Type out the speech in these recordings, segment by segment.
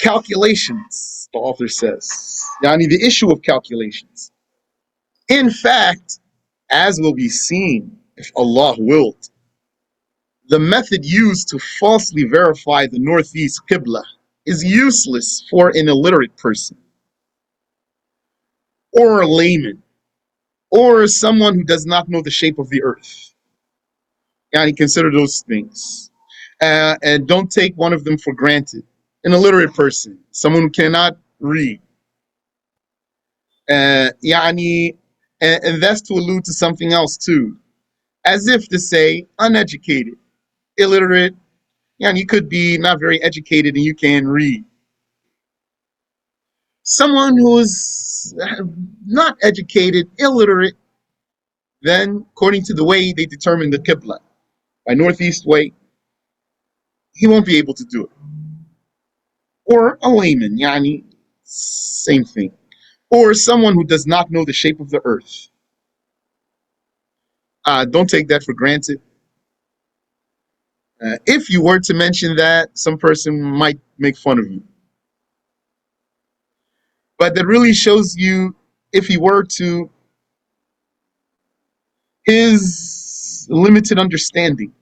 calculations, the author says. Yani the issue of calculations. In fact, as will be seen, if Allah willed, the method used to falsely verify the northeast Qiblah is useless for an illiterate person, or a layman, or someone who does not know the shape of the earth. Yani consider those things. And don't take one of them for granted. An illiterate person, someone who cannot read. Yani, and that's to allude to something else too. As if to say, uneducated, illiterate, yani you could be not very educated and you can read. Someone who is not educated, illiterate, then according to the way they determine the Qiblah, by northeast way, he won't be able to do it. Or a layman, yani, same thing. Or someone who does not know the shape of the earth. Don't take that for granted. If you were to mention that, some person might make fun of you. But that really shows you, if he were to, his limited understanding.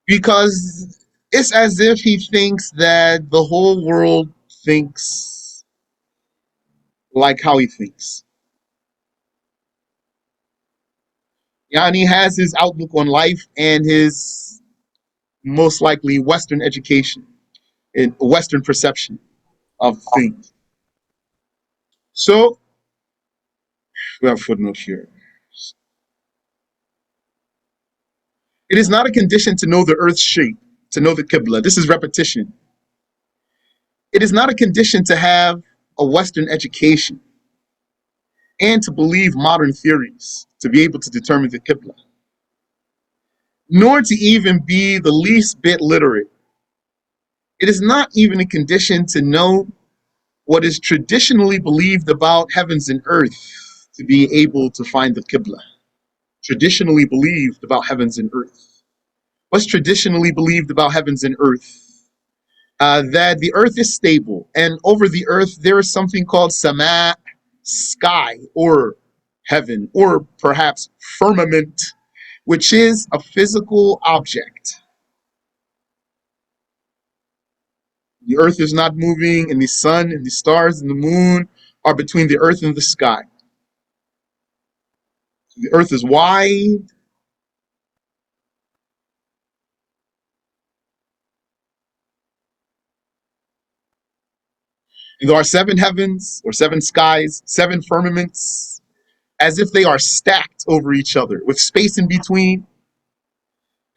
Because it's as if he thinks that the whole world thinks like how he thinks. And he has his outlook on life and his most likely Western education and Western perception of things. So we have a footnote here. It is not a condition to know the earth's shape, to know the Qibla. This is repetition. It is not a condition to have a Western education and to believe modern theories to be able to determine the Qibla, nor to even be the least bit literate. It is not even a condition to know what is traditionally believed about heavens and earth to be able to find the Qiblah. Traditionally believed about heavens and earth. What's traditionally believed about heavens and earth? That the earth is stable, and over the earth there is something called sama, sky, or heaven, or perhaps firmament, which is a physical object. The earth is not moving, and the sun and the stars and the moon are between the earth and the sky. The earth is wide. And there are seven heavens or seven skies, seven firmaments, as if they are stacked over each other with space in between.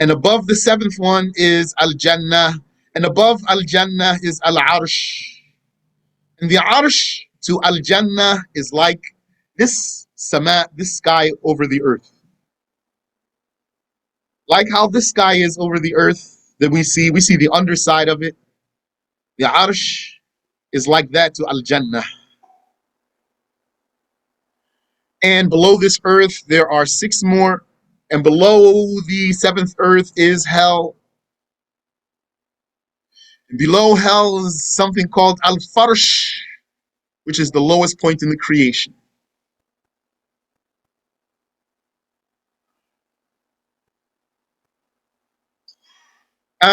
And above the seventh one is Al-Jannah. And above Al-Jannah is Al-Arsh. And the Arsh to Al-Jannah is like this sama, this sky over the earth. Like how this sky is over the earth that we see the underside of it. The Arsh is like that to Al-Jannah. And below this earth, there are six more. And below the seventh earth is hell. And below hell is something called Al-Farsh, which is the lowest point in the creation.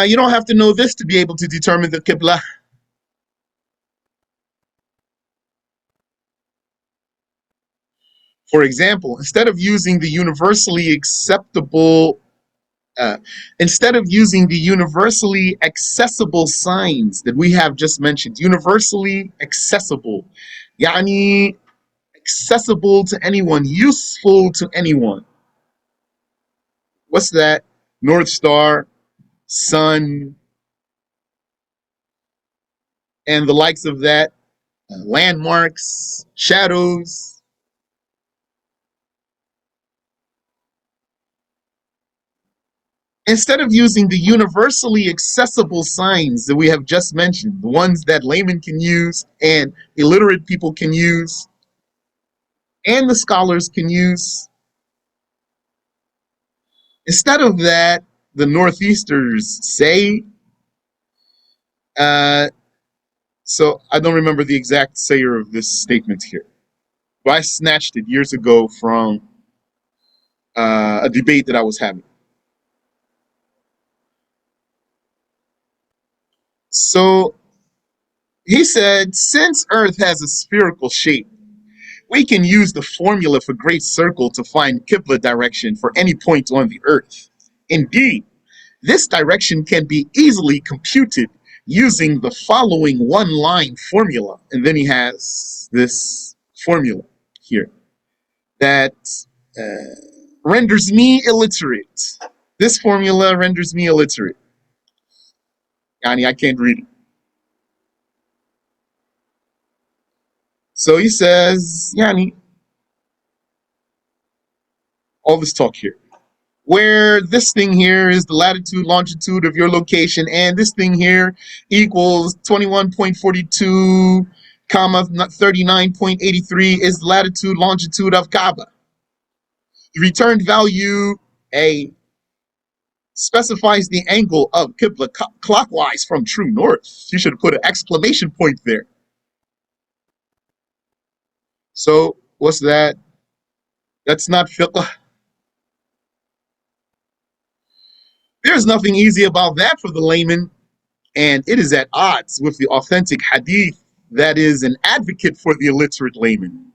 You don't have to know this to be able to determine the Qiblah. For example, instead of using the universally accessible signs that we have just mentioned, universally accessible, yani accessible to anyone, useful to anyone. What's that? North Star, sun, and the likes of that, landmarks, shadows. Instead of using the universally accessible signs that we have just mentioned, the ones that laymen can use and illiterate people can use and the scholars can use, instead of that, the Northeasters say Uh, so I don't remember the exact sayer of this statement here, but I snatched it years ago from a debate that I was having. So he said, since Earth has a spherical shape, we can use the formula for great circle to find Qiblah direction for any point on the Earth. Indeed, this direction can be easily computed using the following one-line formula. And then he has this formula here that renders me illiterate. This formula renders me illiterate. Yani, I can't read it. So he says, Yani, all this talk here, where this thing here is the latitude, longitude of your location, and this thing here equals 21.42, comma 39.83 is the latitude, longitude of Kaaba. The returned value, A, specifies the angle of Qibla clockwise from true north. You should have put an exclamation point there. So what's that? That's not fiqh. There's nothing easy about that for the layman, and it is at odds with the authentic hadith that is an advocate for the illiterate layman.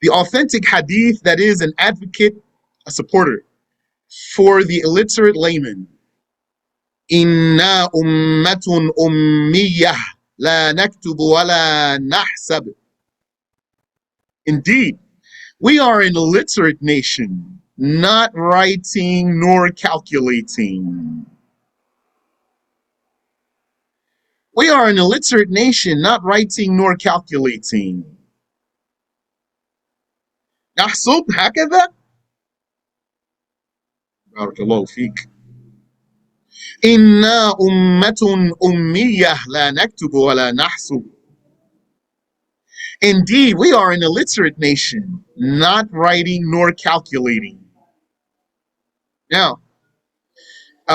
The authentic hadith that is an advocate, a supporter for the illiterate layman. Inna ummatun ummiyah la naktubu wa la nahsab. Indeed, we are an illiterate nation, not writing nor calculating. We are an illiterate nation, not writing nor calculating. نحسب هكذا؟ بارك الله فيك. إنا أمة أمية لا نكتب ولا نحسب. Indeed, we are an illiterate nation, not writing nor calculating. Now,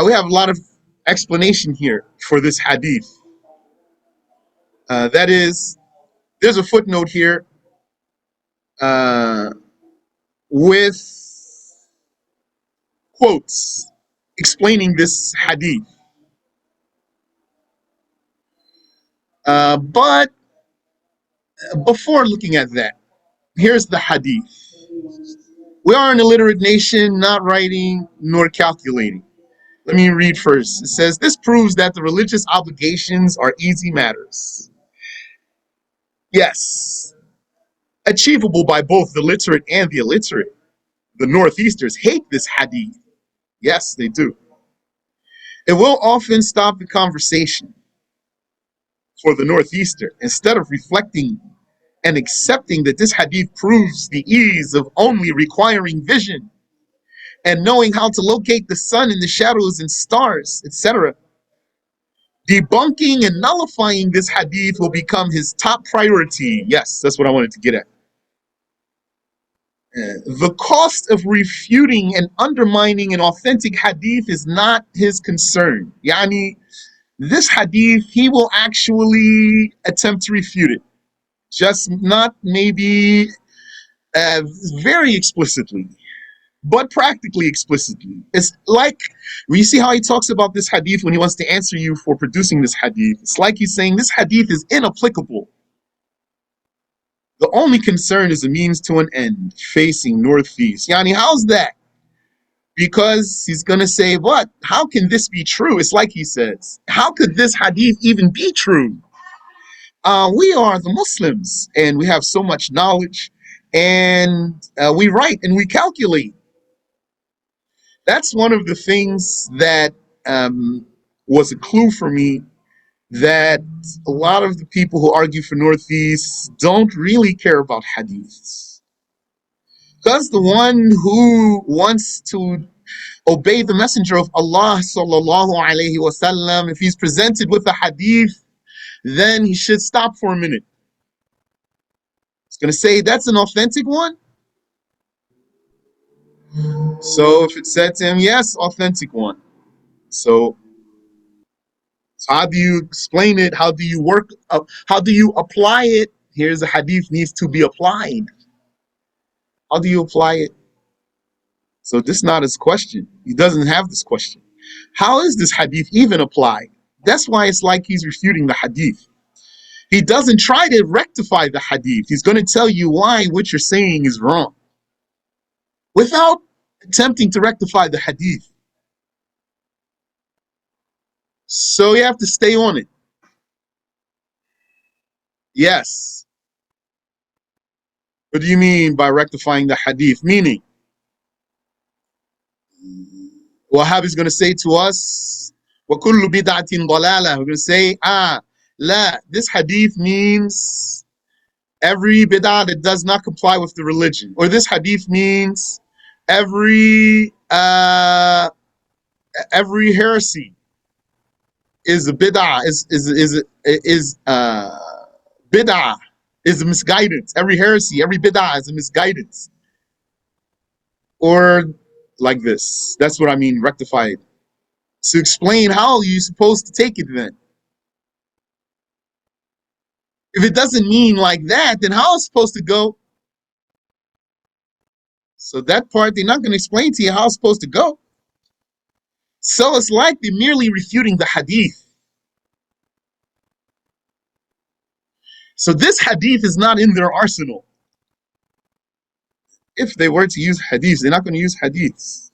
we have a lot of explanation here for this hadith. That is, there's a footnote here with quotes explaining this hadith. But before looking at that, here's the hadith. We are an illiterate nation, not writing nor calculating. Let me read first. It says, this proves that the religious obligations are easy matters. Yes, achievable by both the literate and the illiterate. The Northeasters hate this hadith. Yes, they do. It will often stop the conversation for the Northeaster instead of reflecting and accepting that this hadith proves the ease of only requiring vision and knowing how to locate the sun and the shadows and stars, etc. Debunking and nullifying this hadith will become his top priority. Yes, that's what I wanted to get at. The cost of refuting and undermining an authentic hadith is not his concern. Yani, this hadith, he will actually attempt to refute it. Just not maybe very explicitly, but practically explicitly. It's like, you see how he talks about this hadith when he wants to answer you for producing this hadith. It's like he's saying this hadith is inapplicable. The only concern is a means to an end, facing northeast. Yani, how's that? Because he's going to say, what? How can this be true? It's like he says, how could this hadith even be true? We are the Muslims, and we have so much knowledge, and we write and we calculate. That's one of the things that was a clue for me, that a lot of the people who argue for Northeast don't really care about hadiths. Because the one who wants to obey the Messenger of Allah sallallahu alaihi wasallam, if he's presented with a hadith, then he should stop for a minute. He's going to say, that's an authentic one? So if it said to him, yes, authentic one. So So how do you explain it? How do you work? How do you apply it? Here's a hadith needs to be applied. How do you apply it? So this is not his question. He doesn't have this question. How is this hadith even applied? That's why it's like he's refuting the hadith. He doesn't try to rectify the hadith. He's going to tell you why what you're saying is wrong without attempting to rectify the hadith. So you have to stay on it. Yes. What do you mean by rectifying the hadith? Meaning, Wahhabi's going to say to us, وَكُلُّ بِدْعَةٍ ضَلَالَةٍ. We're going to say, la, this hadith means every bid'ah that does not comply with the religion. Or this hadith means every heresy is a bid'ah, is bid'ah, is a misguidance. Every heresy, every bid'ah is a misguidance. Or like this. That's what I mean, rectified. To explain how you're supposed to take it then. If it doesn't mean like that, then how is it supposed to go? So that part, they're not going to explain to you how it's supposed to go. So it's like they're merely refuting the hadith. So this hadith is not in their arsenal. If they were to use hadiths, they're not going to use hadiths.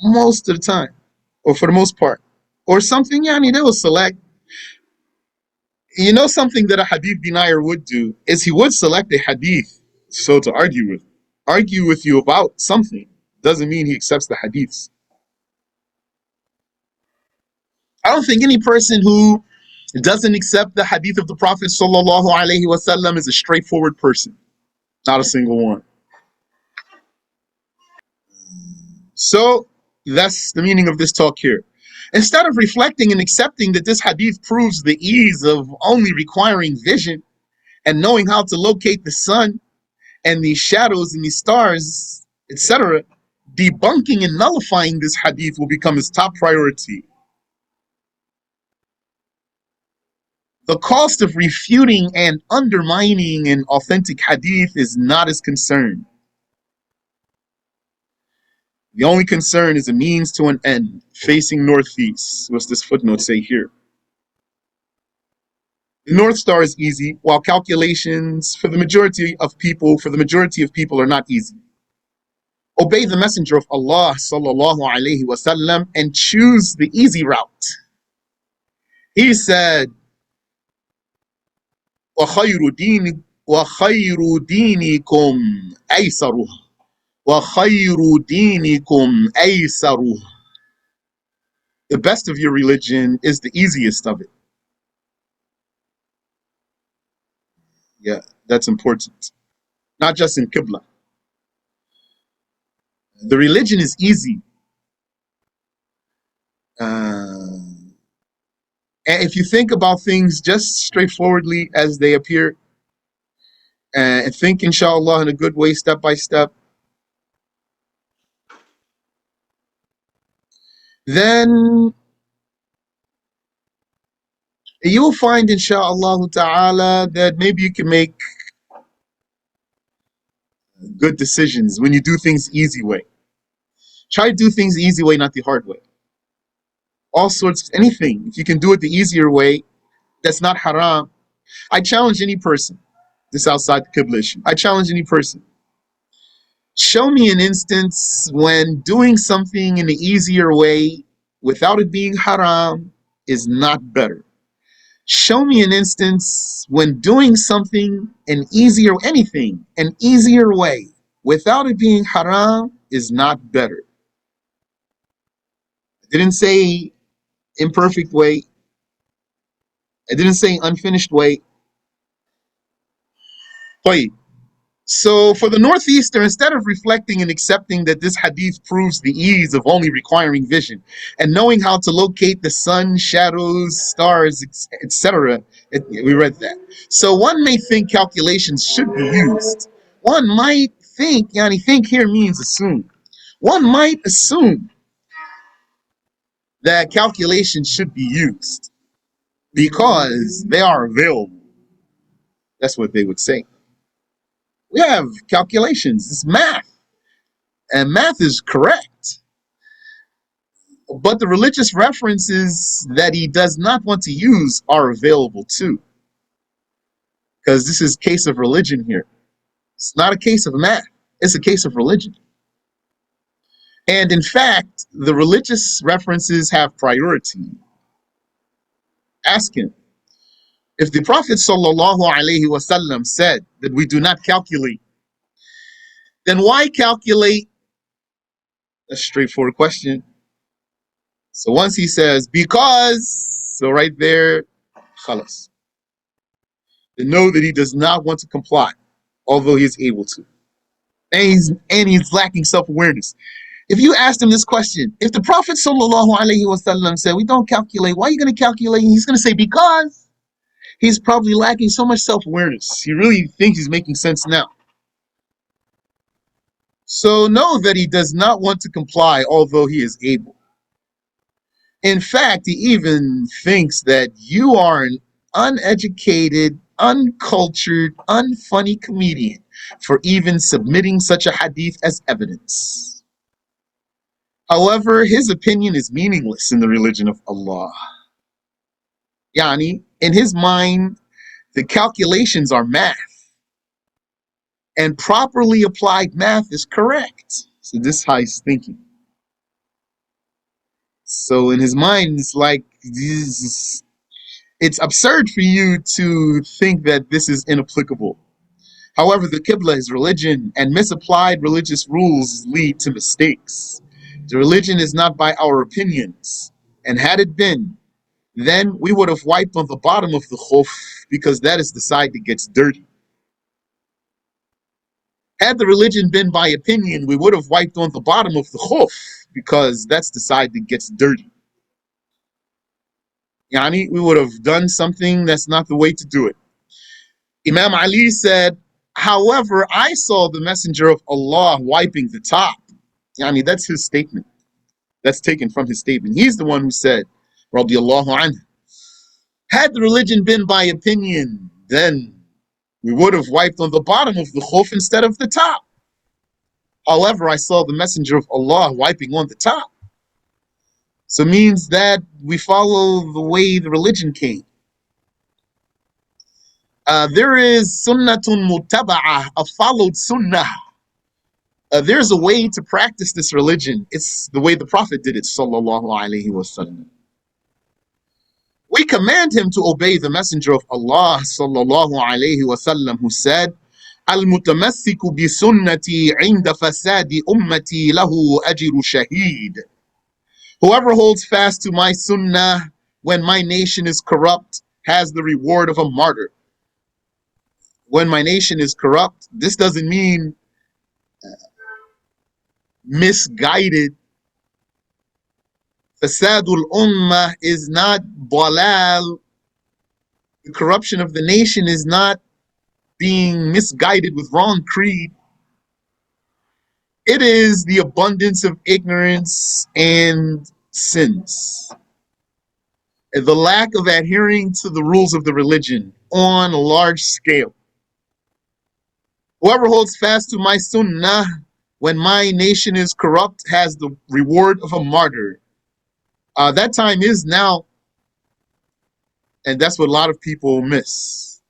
Most of the time. Or for the most part. Or something, they will select. You know something that a hadith denier would do is he would select a hadith so to argue with you about something. Doesn't mean he accepts the hadiths. I don't think any person who doesn't accept the hadith of the Prophet sallallahu alaihi wasallam is a straightforward person. Not a single one. So that's the meaning of this talk here. Instead of reflecting and accepting that this hadith proves the ease of only requiring vision and knowing how to locate the sun and the shadows and the stars, etc., debunking and nullifying this hadith will become his top priority. The cost of refuting and undermining an authentic hadith is not his concern. The only concern is a means to an end, facing northeast. What's this footnote say here? The North Star is easy, while calculations for the majority of people are not easy. Obey the Messenger of Allah sallallahu alaihi wasallam and choose the easy route. He said, وَخَيْرُ دِينِكُمْ أَيْسَرُهُ وَخَيْرُ دِينِكُمْ أَيْسَرُهُ. The best of your religion is the easiest of it. Yeah, that's important. Not just in Qiblah. The religion is easy. And if you think about things just straightforwardly as they appear, and think inshallah in a good way, step by step, then you will find inshallah ta'ala that maybe you can make good decisions when you do things the easy way. Try to do things the easy way, not the hard way. All sorts, anything. If you can do it the easier way, that's not haram. I challenge any person, this outside the Qibla issue, I challenge any person. Show me an instance when doing something in the easier way without it being haram is not better. Show me an instance when doing something an easier way without it being haram is not better. I didn't say imperfect way. I didn't say unfinished way. So for the Northeaster, instead of reflecting and accepting that this hadith proves the ease of only requiring vision and knowing how to locate the sun, shadows, stars, etc., we read that. So one may think calculations should be used. One might think, think here means assume. One might assume that calculations should be used because they are available. That's what they would say. We have calculations, it's math, and math is correct. But the religious references that he does not want to use are available too, because this is a case of religion here. It's not a case of math, it's a case of religion. And in fact, the religious references have priority. Ask him. If the Prophet ﷺ said that we do not calculate, then why calculate? That's a straightforward question. So once he says, because, so right there, khalas. They know that he does not want to comply, although he is able to. And he's lacking self-awareness. If you asked him this question, if the Prophet ﷺ said, we don't calculate, why are you going to calculate? And he's going to say, because he's probably lacking so much self-awareness. He really thinks he's making sense now. So know that he does not want to comply, although he is able. In fact, he even thinks that you are an uneducated, uncultured, unfunny comedian for even submitting such a hadith as evidence. However, his opinion is meaningless in the religion of Allah. Yani, in his mind, the calculations are math, and properly applied math is correct. So this is how he's thinking. So in his mind, it's like, it's absurd for you to think that this is inapplicable. However, the Qiblah is religion, and misapplied religious rules lead to mistakes. The religion is not by our opinions, and had it been, then we would have wiped on the bottom of the khuf, because that is the side that gets dirty. Had the religion been by opinion, we would have wiped on the bottom of the khuf, because that's the side that gets dirty. Yani, we would have done something that's not the way to do it. Imam Ali said, however, I saw the Messenger of Allah wiping the top. Yani, that's his statement. That's taken from his statement. He's the one who said, radiyallahu anhu, had the religion been by opinion, then we would have wiped on the bottom of the khuf instead of the top. However, I saw the Messenger of Allah wiping on the top. So it means that we follow the way the religion came. There is sunnatun mutaba'ah, a followed sunnah. There's a way to practice this religion. It's the way the Prophet did it, sallallahu alaihi wasallam. We command him to obey the Messenger of Allah, sallallahu alaihi wasallam, who said, "Al-mutamassiku bi sunnati 'inda fasadi ummati lahu ajru shaheed." Whoever holds fast to my sunnah when my nation is corrupt has the reward of a martyr. When my nation is corrupt, this doesn't mean misguided. Fasadul ummah is not dalal. The corruption of the nation is not being misguided with wrong creed. It is the abundance of ignorance and sins. The lack of adhering to the rules of the religion on a large scale. Whoever holds fast to my sunnah when my nation is corrupt has the reward of a martyr. That time is now, and that's what a lot of people miss.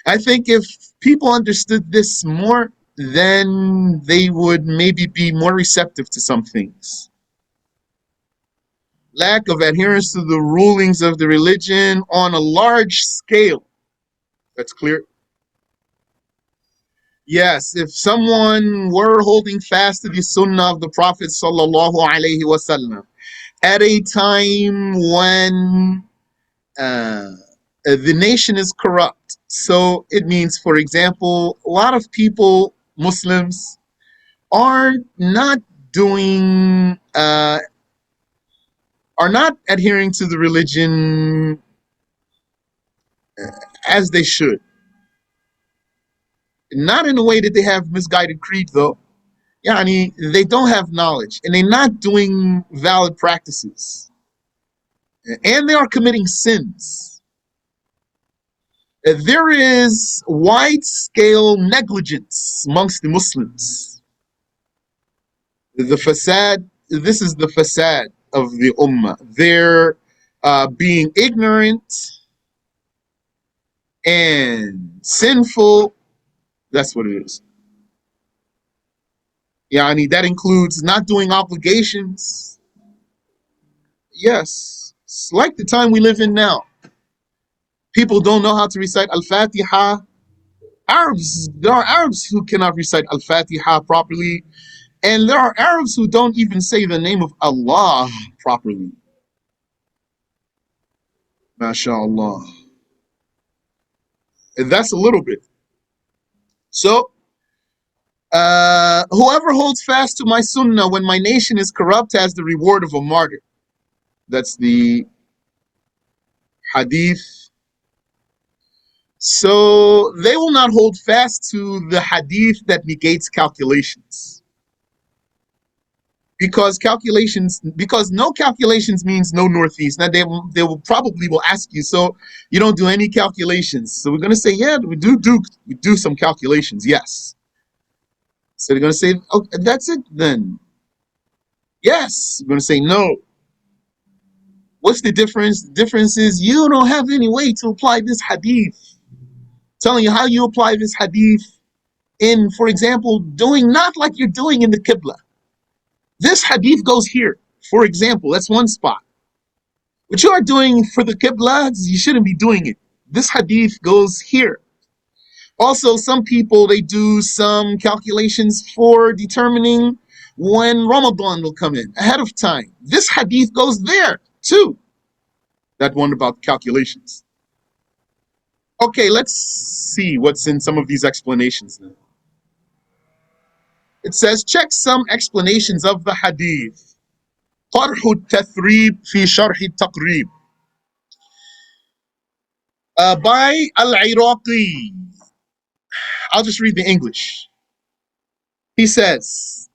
I think if people understood this more, then they would maybe be more receptive to some things. Lack of adherence to the rulings of the religion on a large scale. That's clear. Yes, if someone were holding fast to the sunnah of the Prophet sallallahu alaihi wasallam at a time when the nation is corrupt. So it means, for example, a lot of people, Muslims, are not doing, are not adhering to the religion as they should. Not in a way that they have misguided creed, though. Yani, they don't have knowledge, and they're not doing valid practices. and they are committing sins. There is wide-scale negligence amongst the Muslims. The fasad, this is the fasad of the ummah. They're being ignorant and sinful. That's what it is. Yani, that includes not doing obligations. Yes, it's like the time we live in now. People don't know how to recite Al-Fatiha. There are Arabs who cannot recite Al-Fatiha properly, and there are Arabs who don't even say the name of Allah properly. MashaAllah. And that's a little bit. So, whoever holds fast to my sunnah when my nation is corrupt has the reward of a martyr. That's the hadith. So they will not hold fast to the hadith that negates calculations. Because no calculations means no northeast. Now they will probably will ask you, so you don't do any calculations. So we're gonna say, yeah, we do some calculations, yes. So they're gonna say, oh, that's it then. Yes. We're gonna say no. What's the difference? The difference is you don't have any way to apply this hadith. Telling you how you apply this hadith in, for example, doing not like you're doing in the Qiblah. This hadith goes here, for example. That's one spot. What you are doing for the Qiblah, you shouldn't be doing it. This hadith goes here. Also, some people, they do some calculations for determining when Ramadan will come in ahead of time. This hadith goes there too. That one about calculations. Okay, let's see what's in some of these explanations now. It says, check some explanations of the hadith. طرح التثريب في شرح التقريب by Al-Iraqi. I'll just read the English. He says,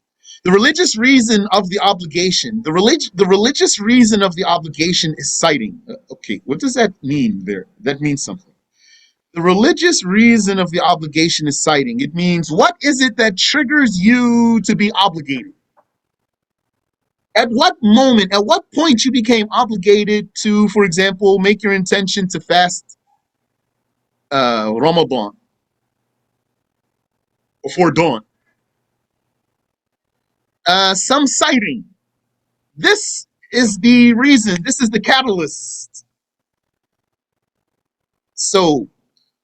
the religious reason of the obligation, the religious reason of the obligation is citing. Okay, what does that mean there? That means something. The religious reason of the obligation is citing. It means, what is it that triggers you to be obligated? At what moment, at what point you became obligated to, for example, make your intention to fast Ramadan before dawn? Some citing. This is the reason. This is the catalyst. So,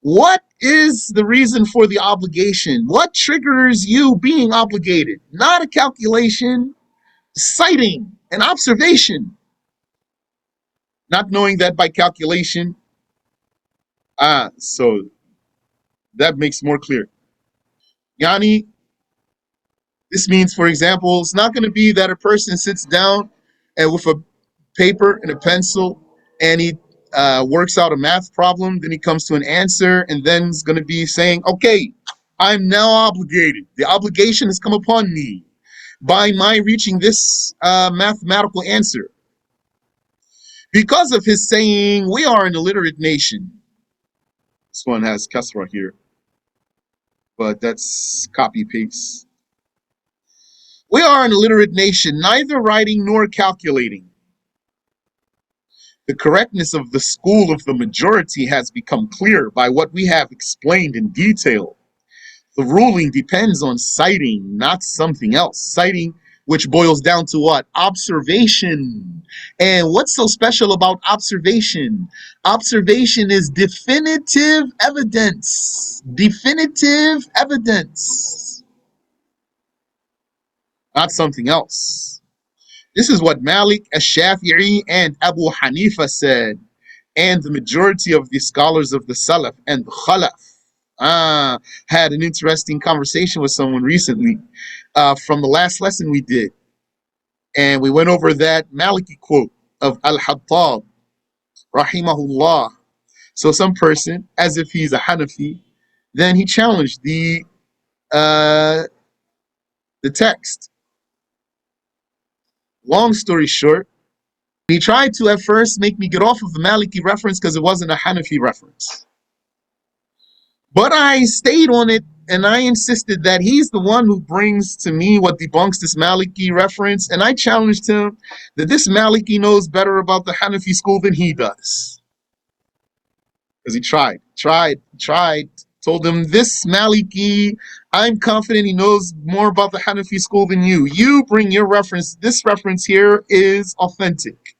what is the reason for the obligation? What triggers you being obligated? Not a calculation, citing, an observation. Not knowing that by calculation. So that makes more clear. Yani, this means, for example, it's not going to be that a person sits down and with a paper and a pencil and he works out a math problem, then he comes to an answer, and then it's going to be saying, okay, I'm now obligated. The obligation has come upon me by my reaching this mathematical answer. Because of his saying, we are an illiterate nation. This one has kasra here, but that's copy paste. We are an illiterate nation, neither writing nor calculating. The correctness of the school of the majority has become clear by what we have explained in detail. The ruling depends on citing, not something else. Citing, which boils down to what? Observation. And what's so special about observation? Observation is definitive evidence. Definitive evidence. Not something else. This is what Malik, Ash-Shafi'i, and Abu Hanifa said, and the majority of the scholars of the Salaf and the Khalaf. Had an interesting conversation with someone recently from the last lesson we did, and we went over that Maliki quote of Al-Hattab, rahimahullah. So some person, as if he's a Hanafi, then he challenged the text. Long story short, He tried to at first make me get off of the Maliki reference because it wasn't a Hanafi reference. But I stayed on it and I insisted that he's the one who brings to me what debunks this Maliki reference. And I challenged him that this Maliki knows better about the Hanafi school than he does. Because he tried. Told him, this Maliki, I'm confident he knows more about the Hanafi school than you. You bring your reference. This reference here is authentic.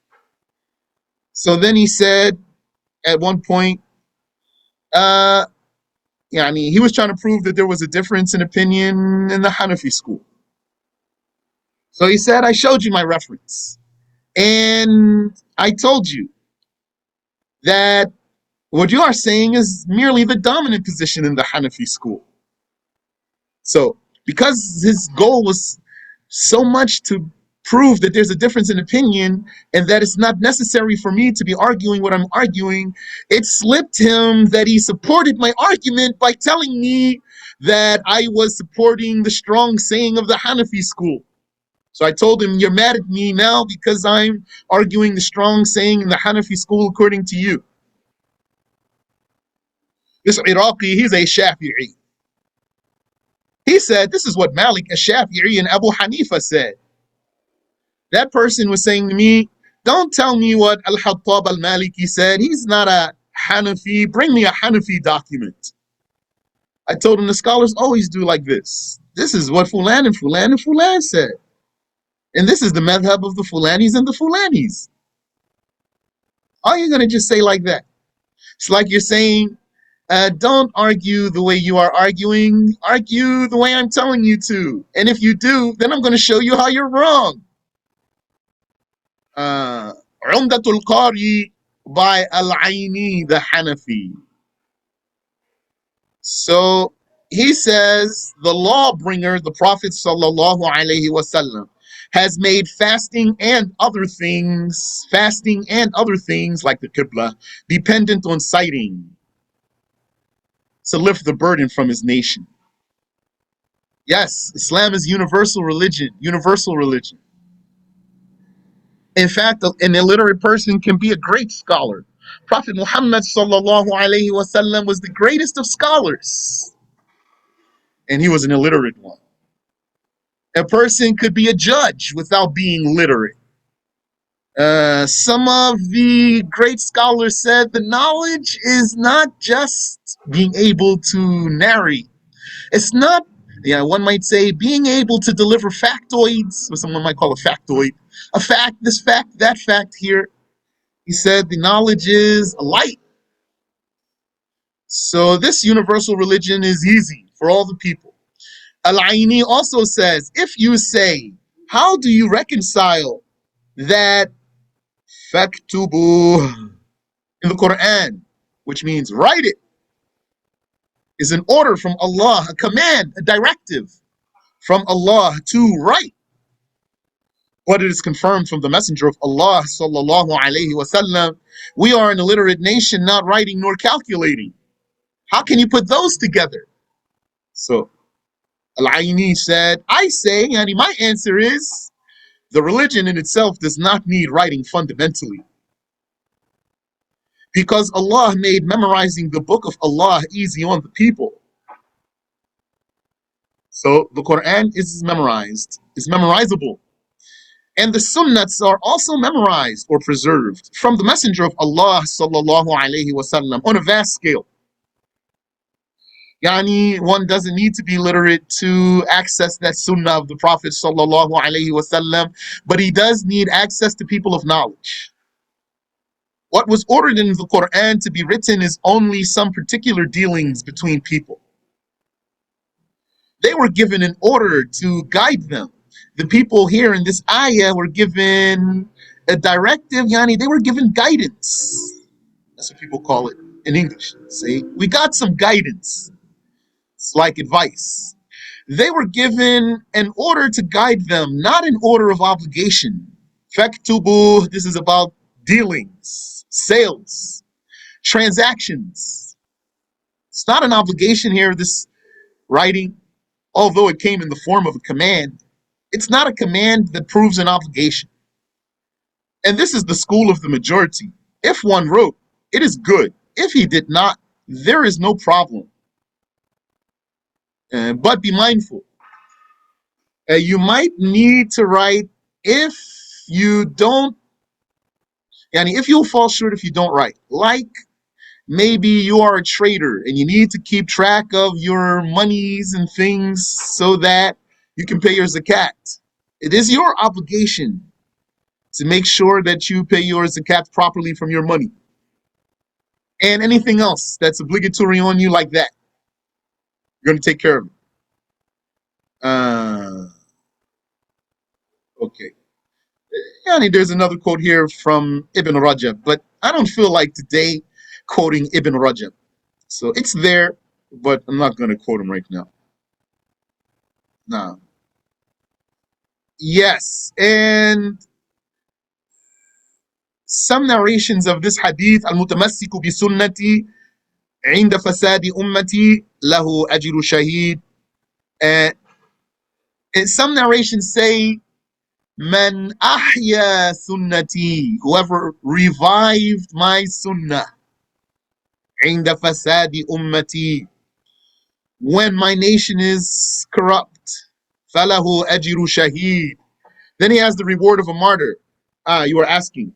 So then he said at one point, he was trying to prove that there was a difference in opinion in the Hanafi school. So he said, I showed you my reference. And I told you that what you are saying is merely the dominant position in the Hanafi school. So because his goal was so much to prove that there's a difference in opinion and that it's not necessary for me to be arguing what I'm arguing, it slipped him that he supported my argument by telling me that I was supporting the strong saying of the Hanafi school. So I told him, you're mad at me now because I'm arguing the strong saying in the Hanafi school according to you. This Iraqi, he's a Shafi'i. He said, this is what Malik al-Shafi'i and Abu Hanifa said. That person was saying to me, don't tell me what Al-Hattab al-Maliki said. He's not a Hanafi. Bring me a Hanafi document. I told him the scholars always do like this. This is what Fulan and Fulan and Fulan said. And this is the madhab of the Fulanis and the Fulanis. Are you going to just say like that? It's like you're saying, don't argue the way you are arguing. Argue the way I'm telling you to. And if you do, then I'm going to show you how you're wrong. Umdatul Qari by Al-Aini, the Hanafi. So he says the lawbringer, the Prophet sallallahu alaihi wasallam, has made fasting and other things like the Qiblah, dependent on sighting to lift the burden from his nation. Yes, Islam is universal religion. In fact, an illiterate person can be a great scholar. Prophet Muhammad sallallahu alaihi wasallam was the greatest of scholars, and he was an illiterate one. A person could be a judge without being literate. Some of the great scholars said the knowledge is not just being able to narrate. It's not, one might say, being able to deliver factoids, or someone might call a factoid, a fact, this fact, that fact here. He said the knowledge is a light. So this universal religion is easy for all the people. Al-Aini also says, if you say, how do you reconcile that faktubu in the Quran, which means write it, is an order from Allah, a command, a directive from Allah to write. But it is confirmed from the Messenger of Allah sallallahu alaihi wasallam, we are an illiterate nation, not writing nor calculating. How can you put those together? So Al-Aini said, my answer is, the religion in itself does not need writing fundamentally. Because Allah made memorizing the book of Allah easy on the people. So the Quran is memorizable. And the sunnats are also memorized or preserved from the Messenger of Allah sallallahu alaihi wasallam on a vast scale. One doesn't need to be literate to access that sunnah of the Prophet sallallahu alaihi wasallam, but he does need access to people of knowledge. What was ordered in the Quran to be written is only some particular dealings between people. They were given an order to guide them. The people here in this ayah were given a directive, they were given guidance. That's what people call it in English. Say, we got some guidance. It's like advice. They were given an order to guide them, not an order of obligation. Faktubu, this is about dealings, sales, transactions. It's not an obligation here, this writing, although it came in the form of a command. It's not a command that proves an obligation. And this is the school of the majority. If one wrote, it is good. If he did not, there is no problem. But be mindful. You might need to write if you don't, and if you'll fall short if you don't write. Like maybe you are a trader and you need to keep track of your monies and things so that you can pay your zakat. It is your obligation to make sure that you pay your zakat properly from your money. And anything else that's obligatory on you like that, you're going to take care of it. Okay. Yani, there's another quote here from Ibn Rajab, but I don't feel like today quoting Ibn Rajab. So it's there, but I'm not going to quote him right now. No. Yes, and some narrations of this hadith, al-mutamassiku bi sunnati عند فساد أمتي له أجر شهيد. And some narrations say Man ahya sunnati, whoever revived my sunnah, inda fasadi ummati, when my nation is corrupt, falahu ajiru shaheed, then he has the reward of a martyr. You are asking.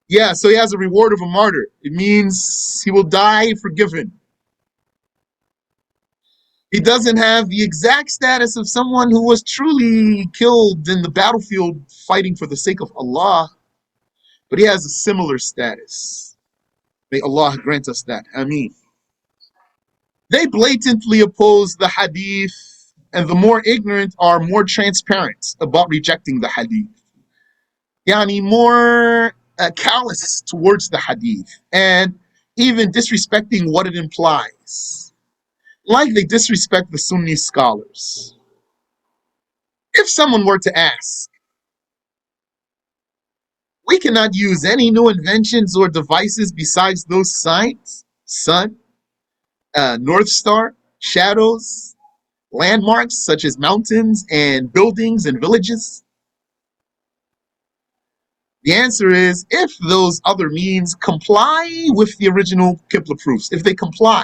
Yeah, so he has a reward of a martyr. It means he will die forgiven. He doesn't have the exact status of someone who was truly killed in the battlefield fighting for the sake of Allah, but he has a similar status. May Allah grant us that. Ameen. They blatantly oppose the hadith, and the more ignorant are more transparent about rejecting the hadith. Yani more callous towards the hadith, and even disrespecting what it implies. Like they disrespect the Sunni scholars. If someone were to ask, we cannot use any new inventions or devices besides those signs, sun, North Star, shadows, landmarks such as mountains and buildings and villages? The answer is if those other means comply with the original Qiblah proofs, if they comply,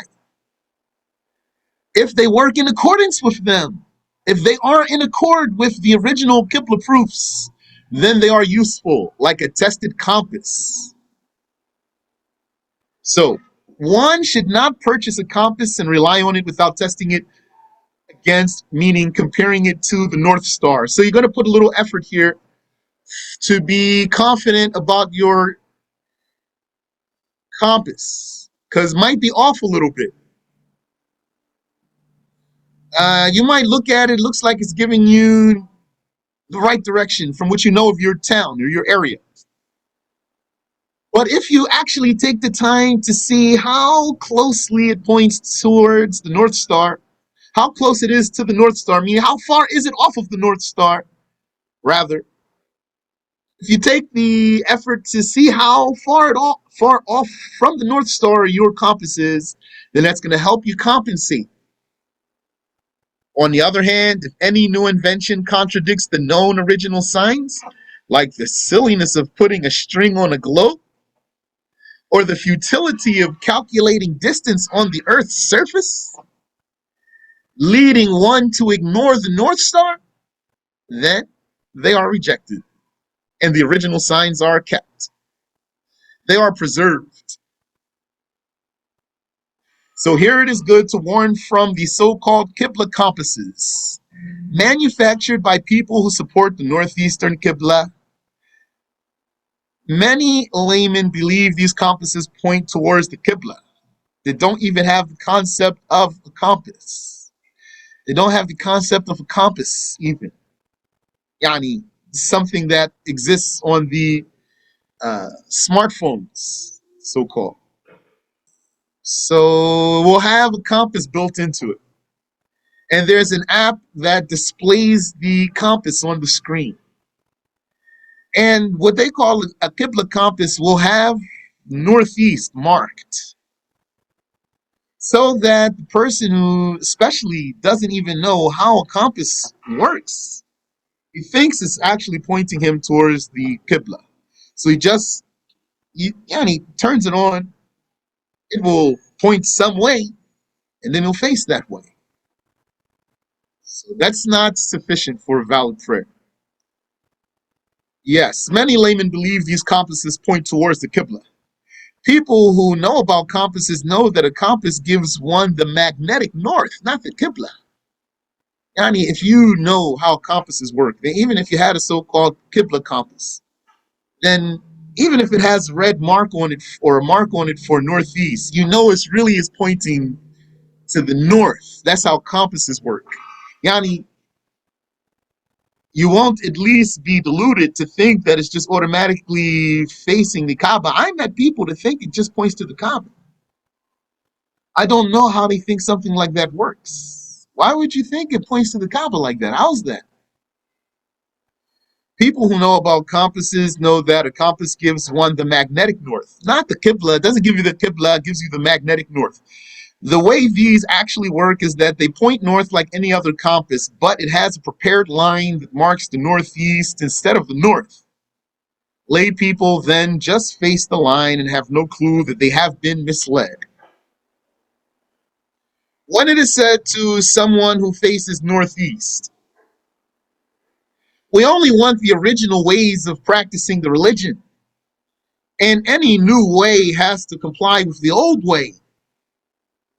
if they work in accordance with them, if they are in accord with the original Qiblah proofs, then they are useful, like a tested compass. So, one should not purchase a compass and rely on it without testing it against, meaning comparing it to the North Star. So you're going to put a little effort here to be confident about your compass, because it might be off a little bit. You might look at it, looks like it's giving you the right direction from what you know of your town or your area. But if you actually take the time to see how closely it points towards the North Star, how close it is to the North Star, meaning how far is it off of the North Star, rather, if you take the effort to see how far off from the North Star your compass is, then that's going to help you compensate. On the other hand, if any new invention contradicts the known original signs, like the silliness of putting a string on a globe, or the futility of calculating distance on the Earth's surface, leading one to ignore the North Star, then they are rejected, and the original signs are kept. They are preserved. So here it is good to warn from the so-called Qiblah compasses, manufactured by people who support the northeastern Qiblah. Many laymen believe these compasses point towards the Qiblah. They don't even have the concept of a compass. They don't have the concept of a compass even. Yani, something that exists on the smartphones, so-called. So we'll have a compass built into it. And there's an app that displays the compass on the screen. And what they call a Qibla compass will have northeast marked, so that the person who especially doesn't even know how a compass works, he thinks it's actually pointing him towards the Qibla. So he turns it on, it will point some way, and then he'll face that way. So that's not sufficient for a valid prayer. Yes, many laymen believe these compasses point towards the Qiblah. People who know about compasses know that a compass gives one the magnetic north, not the Qiblah. Yani, if you know how compasses work, then even if you had a so-called Qibla compass, then even if it has a red mark on it or a mark on it for northeast, you know it really is pointing to the north. That's how compasses work. Yani, you won't at least be deluded to think that it's just automatically facing the Kaaba. I met people to think it just points to the Kaaba. I don't know how they think something like that works. Why would you think it points to the Kaaba like that? How's that? People who know about compasses know that a compass gives one the magnetic north, not the Qibla. It doesn't give you the Qibla, it gives you the magnetic north. The way these actually work is that they point north like any other compass, but it has a prepared line that marks the northeast instead of the north. Lay people then just face the line and have no clue that they have been misled. When it is said to someone who faces northeast, we only want the original ways of practicing the religion, and any new way has to comply with the old way.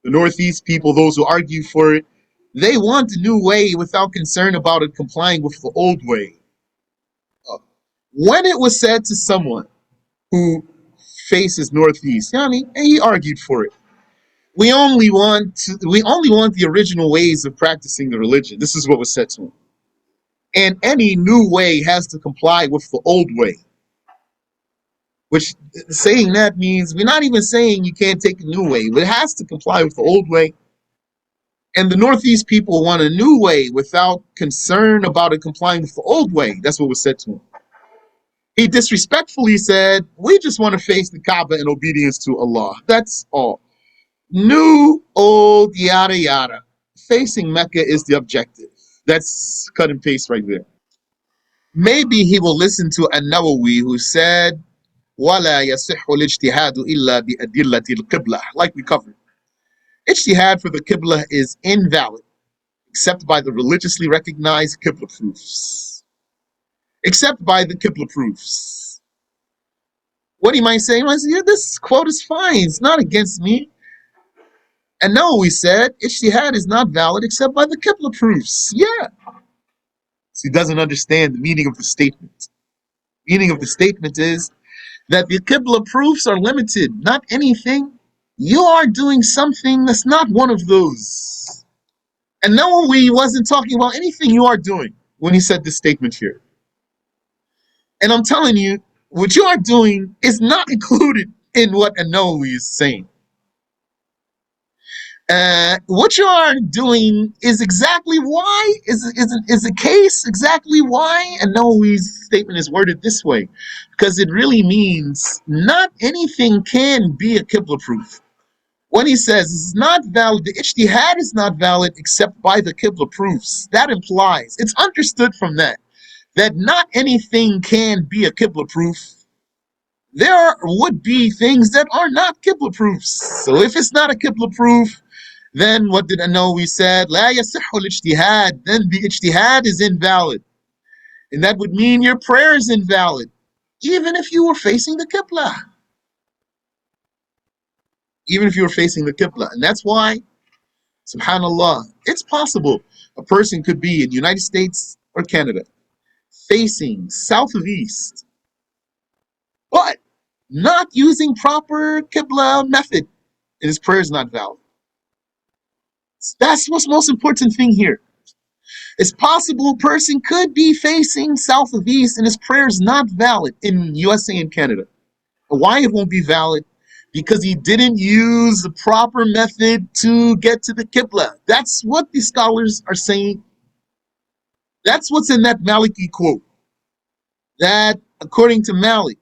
The northeast people, those who argue for it, they want a new way without concern about it complying with the old way. When it was said to someone who faces northeast, Yani, and he argued for it, we only want the original ways of practicing the religion. This is what was said to him. And any new way has to comply with the old way. Which, saying that means we're not even saying you can't take a new way, but it has to comply with the old way. And the Northeast people want a new way without concern about it complying with the old way. That's what was said to him. He disrespectfully said, we just want to face the Kaaba in obedience to Allah. That's all. New, old, yada, yada. Facing Mecca is the objective. That's cut and paste right there. Maybe he will listen to An-Nawawi, who said, وَلَا يَصِحُّ الْاجْتِهَادُ إِلَّا بِأَدِلَّةِ الْقِبْلَةِ. Like we covered. Ijtihad for the Qibla is invalid, except by the religiously recognized Qibla proofs. Except by the Qibla proofs. What he might say? He might say, yeah, this quote is fine. It's not against me. And no, we said, Ijtihad is not valid except by the Qibla proofs. Yeah. So he doesn't understand the meaning of the statement. The meaning of the statement is that the Qibla proofs are limited, not anything. You are doing something that's not one of those. And Nawawi wasn't talking about anything you are doing when he said this statement here. And I'm telling you, what you are doing is not included in what Nawawi is saying. What you are doing is exactly why, is the case exactly why Nawawi's statement is worded this way. Because it really means not anything can be a Qibla proof. When he says it's not valid, the ijtihad is not valid except by the Qibla proofs. That implies, it's understood from that not anything can be a Qibla proof. There would be things that are not Qibla proofs. So if it's not a Qibla proof, then what did Nawawi said? لا يصح الاجتهاد. Then the ijtihad is invalid. And that would mean your prayer is invalid, even if you were facing the Qibla. Even if you were facing the Qibla. And that's why, subhanAllah, it's possible a person could be in the United States or Canada, facing south of east, but not using proper Qibla method, and his prayer is not valid. That's what's most important thing here. It's possible a person could be facing south of east and his prayer is not valid in USA and Canada. Why it won't be valid? Because he didn't use the proper method to get to the Qibla. That's what the scholars are saying. That's what's in that Maliki quote. That according to Malik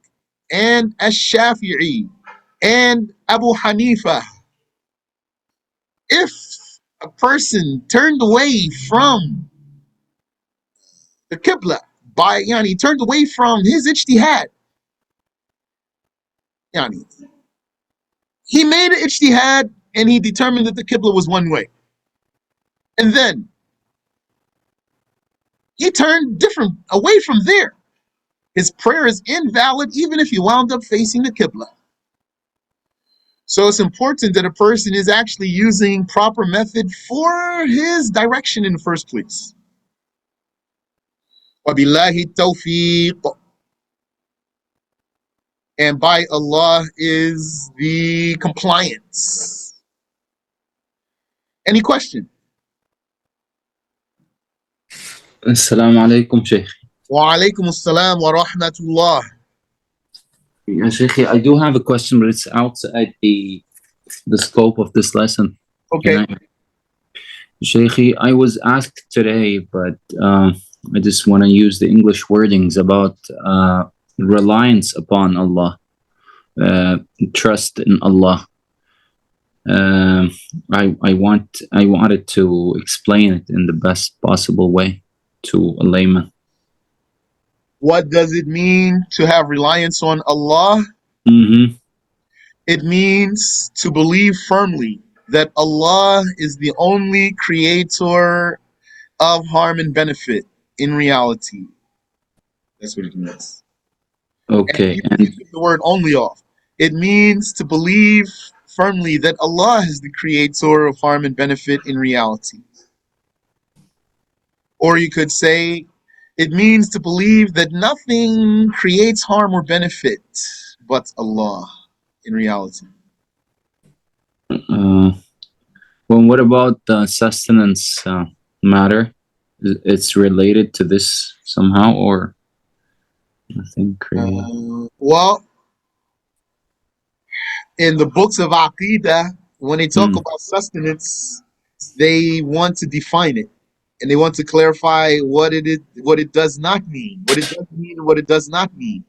and Ash-Shafi'i and Abu Hanifa, if a person turned away from the Qibla, he turned away from his ijtihad, Yani, he made an ijtihad and he determined that the Qibla was one way. And then he turned different away from there. His prayer is invalid even if he wound up facing the Qibla. So it's important that a person is actually using proper method for his direction in the first place. وَبِاللَّهِ التَّوْفِيقُ. And by Allah is the compliance. Any question? Assalamu alaikum, Sheikh. Wa alaikum assalam wa rahmatullah. Sheikh, I do have a question, but it's outside the scope of this lesson. Okay. Sheikh, I was asked today, but I just want to use the English wordings about reliance upon Allah, trust in Allah. I wanted to explain it in the best possible way to a layman. What does it mean to have reliance on Allah? Mm-hmm. It means to believe firmly that Allah is the only creator of harm and benefit in reality. That's what it means. Okay. And you take the word only off. It means to believe firmly that Allah is the creator of harm and benefit in reality. Or you could say, it means to believe that nothing creates harm or benefit but Allah in reality. Well, what about the sustenance matter? It's related to this somehow, or nothing created? Well, in the books of Aqidah, when they talk about sustenance, they want to define it. And they want to clarify what it does not mean, what it does mean and what it does not mean.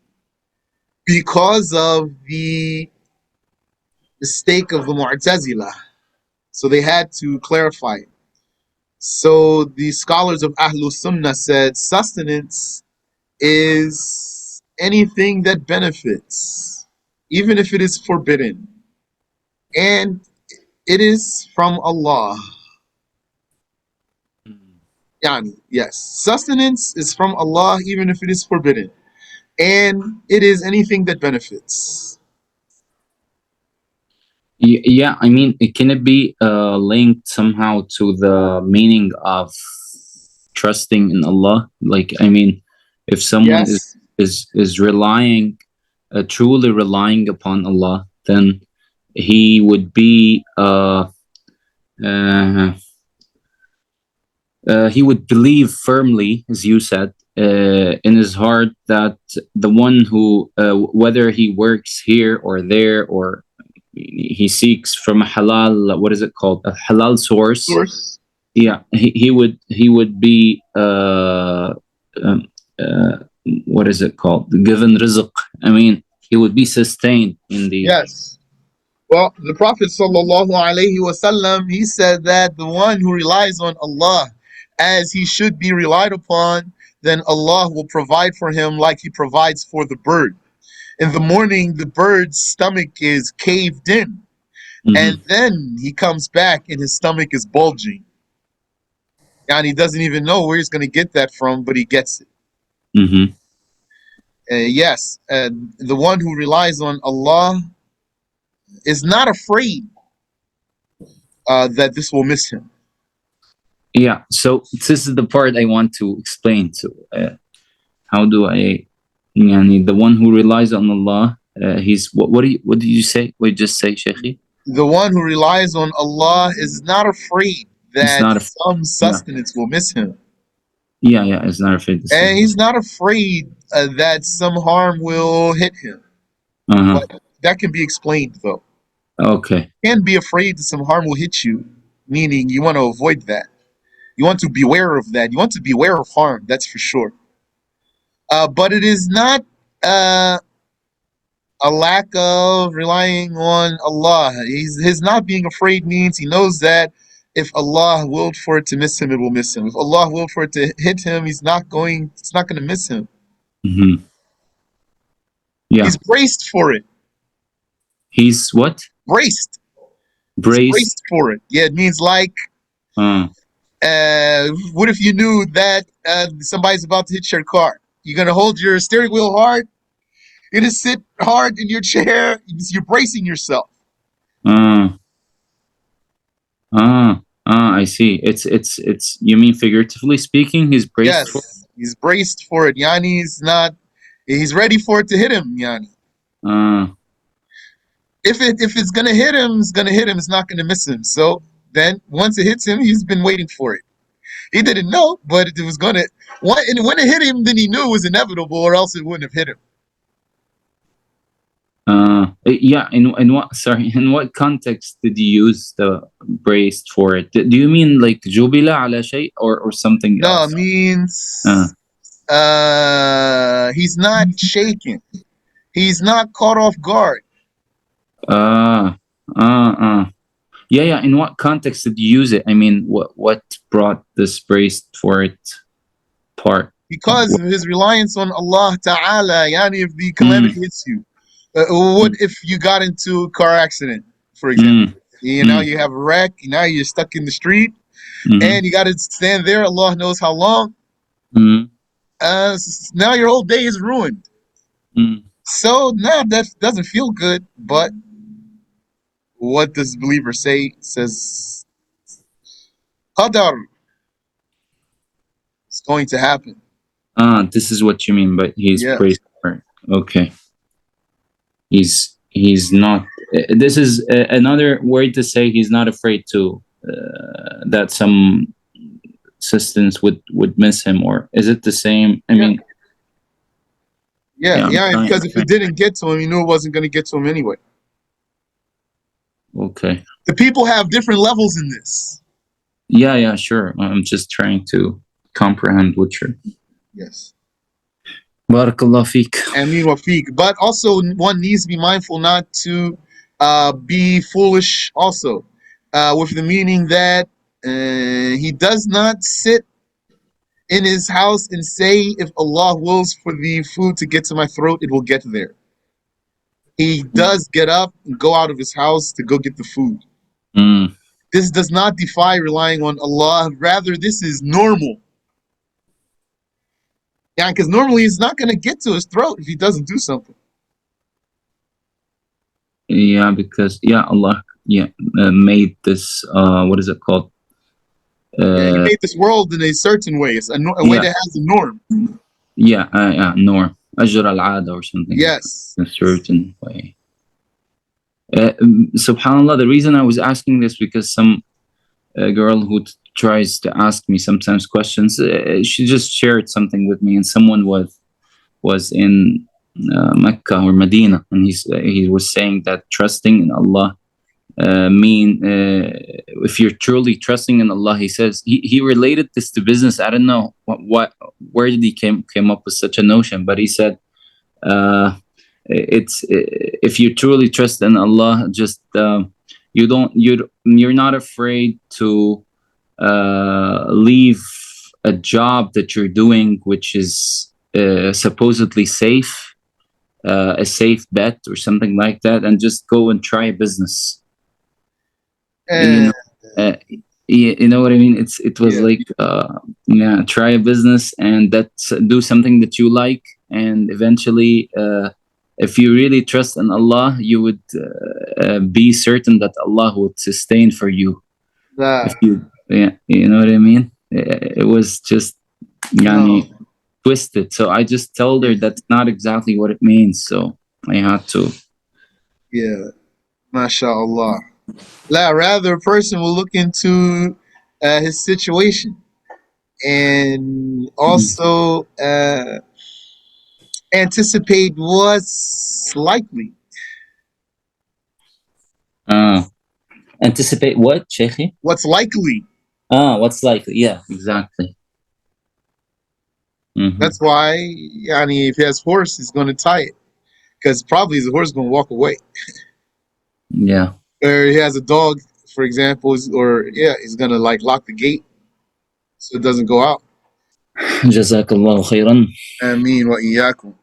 Because of the mistake of the Mu'tazila. So they had to clarify it. So the scholars of Ahlul Sunnah said sustenance is anything that benefits, even if it is forbidden. And it is from Allah. Yani, yes, sustenance is from Allah even if it is forbidden. And it is anything that benefits. Yeah, I mean, can it be linked somehow to the meaning of trusting in Allah? Like, I mean, if someone Yes. is relying, truly relying upon Allah, then he would be he would believe firmly, as you said, in his heart that the one who, whether he works here or there, or he seeks from a halal, what is it called, a halal source. Yeah, he would be what is it called, given rizq. I mean, he would be sustained in the. Yes. Well, the Prophet sallallahu alaihi wasallam, he said that the one who relies on Allah as he should be relied upon, then Allah will provide for him like he provides for the bird. In the morning, the bird's stomach is caved in, and then he comes back and his stomach is bulging. And he doesn't even know where he's going to get that from, but he gets it. Yes, the one who relies on Allah is not afraid that this will miss him. Yeah, so this is the part I want to explain. So, how do I? The one who relies on Allah, he's what did you say? What did you just say, Sheikh? The one who relies on Allah is not afraid that some sustenance will miss him. Yeah, he's not afraid. And he's not afraid that some harm will hit him. But that can be explained, though. Okay. You can't be afraid that some harm will hit you, meaning you want to avoid that. You want to beware of that. You want to beware of harm, that's for sure. But it is not a lack of relying on Allah. His not being afraid means he knows that if Allah willed for it to miss him, it will miss him. If Allah willed for it to hit him, it's not going to miss him. Yeah. He's braced for it. He's what? Braced. He's Braced. braced for it. Yeah, it means like, what if you knew that somebody's about to hit your car? You're gonna hold your steering wheel hard. You're gonna sit hard in your chair. You're bracing yourself. I see. It's. You mean figuratively speaking? He's braced for. Yes, he's braced for it. Yani, he's not. He's ready for it to hit him. Yani, if it's gonna hit him, it's gonna hit him. It's not gonna miss him. So then, once it hits him, he's been waiting for it. He didn't know, but it was gonna. And when it hit him, then he knew it was inevitable, or else it wouldn't have hit him. Yeah. In what? Sorry. In what context did you use the braced for it? Do you mean like jubila ala shay or something No, else? it means he's not shaken. He's not caught off guard. Yeah. In what context did you use it? I mean, what brought this braced for it part? Because of his reliance on Allah Ta'ala. Yani, if the calamity hits you. What if you got into a car accident, for example? Now you have a wreck. Now you're stuck in the street, and you got to stand there. Allah knows how long. Now your whole day is ruined. So now that doesn't feel good. But what does the believer say? It says, Qadar. It's going to happen. This is what you mean, but he's braced for it. Okay. He's not. This is another word to say he's not afraid to that some assistance would miss him, or is it the same? I mean, yeah, because if it didn't get to him, he knew it wasn't going to get to him anyway. Okay. The people have different levels in this. Yeah, sure. I'm just trying to comprehend what you're. Yes. Barakallah feek. Ameen wa feek. But also, one needs to be mindful not to be foolish also, with the meaning that he does not sit in his house and say, if Allah wills for the food to get to my throat, it will get there. He does get up and go out of his house to go get the food. This does not defy relying on Allah. Rather, this is normal. Yeah, because normally he's not going to get to his throat if he doesn't do something. Yeah, because Allah made this. What is it called? He made this world in a certain way. It's a way that has a norm. Norm. Ajr al-'ada or something. Yes. In a certain way. Subhanallah, the reason I was asking this because some girl who tries to ask me sometimes questions, she just shared something with me, and someone was in Mecca or Medina, and he was saying that trusting in Allah if you're truly trusting in Allah, he says he related this to business. I don't know where did he came up with such a notion, but he said it's if you truly trust in Allah, just you're not afraid to leave a job that you're doing, which is supposedly safe, a safe bet or something like that, and just go and try a business. You know what I mean? It was like try a business and do something that you like, and eventually if you really trust in Allah, you would be certain that Allah would sustain for you. If you know what I mean? It was just twisted. So I just told her that's not exactly what it means, so I had to. MashaAllah. Rather, a person will look into his situation and also anticipate what's likely. Anticipate what, Sheikhi? What's likely. What's likely? Yeah, exactly. That's why, if he has horse, he's going to tie it, because probably the horse is going to walk away. Yeah. Or he has a dog, for example, he's going to lock the gate so it doesn't go out. Jazakallahu khairan. Ameen wa iyyakum.